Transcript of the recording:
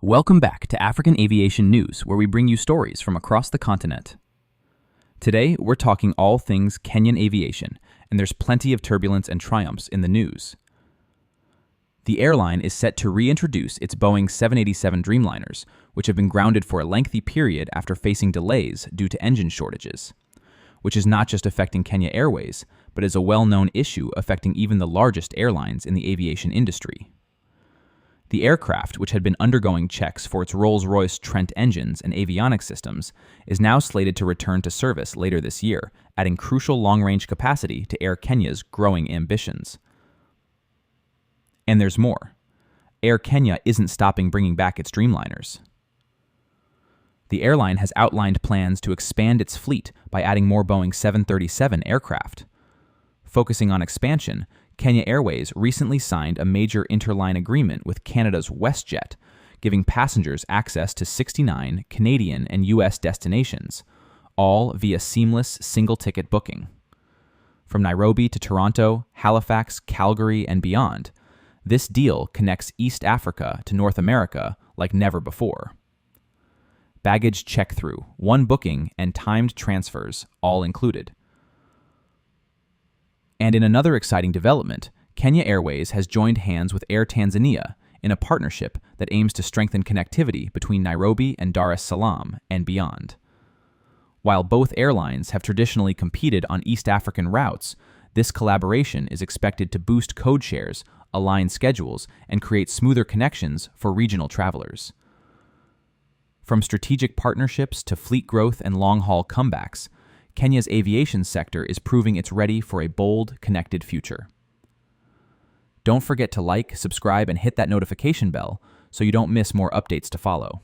Welcome back to African Aviation News, where we bring you stories from across the continent. Today, we're talking all things Kenyan aviation, and there's plenty of turbulence and triumphs in the news. The airline is set to reintroduce its Boeing 787 Dreamliners, which have been grounded for a lengthy period after facing delays due to engine shortages, which is not just affecting Kenya Airways, but is a well-known issue affecting even the largest airlines in the aviation industry. The aircraft, which had been undergoing checks for its Rolls-Royce Trent engines and avionics systems, is now slated to return to service later this year, adding crucial long-range capacity to Air Kenya's growing ambitions. And there's more. Air Kenya isn't stopping bringing back its Dreamliners. The airline has outlined plans to expand its fleet by adding more Boeing 737 aircraft. Focusing on expansion, Kenya Airways recently signed a major interline agreement with Canada's Westjet, giving passengers access to 69 Canadian and U.S. destinations, all via seamless single-ticket booking. From Nairobi to Toronto, Halifax, Calgary, and beyond, this deal connects East Africa to North America like never before. Baggage check-through, one booking, and timed transfers, all included. And in another exciting development, Kenya Airways has joined hands with Air Tanzania in a partnership that aims to strengthen connectivity between Nairobi and Dar es Salaam and beyond. While both airlines have traditionally competed on East African routes, this collaboration is expected to boost codeshares, align schedules, and create smoother connections for regional travelers. From strategic partnerships to fleet growth and long-haul comebacks, Kenya's aviation sector is proving it's ready for a bold, connected future. Don't forget to like, subscribe, and hit that notification bell so you don't miss more updates to follow.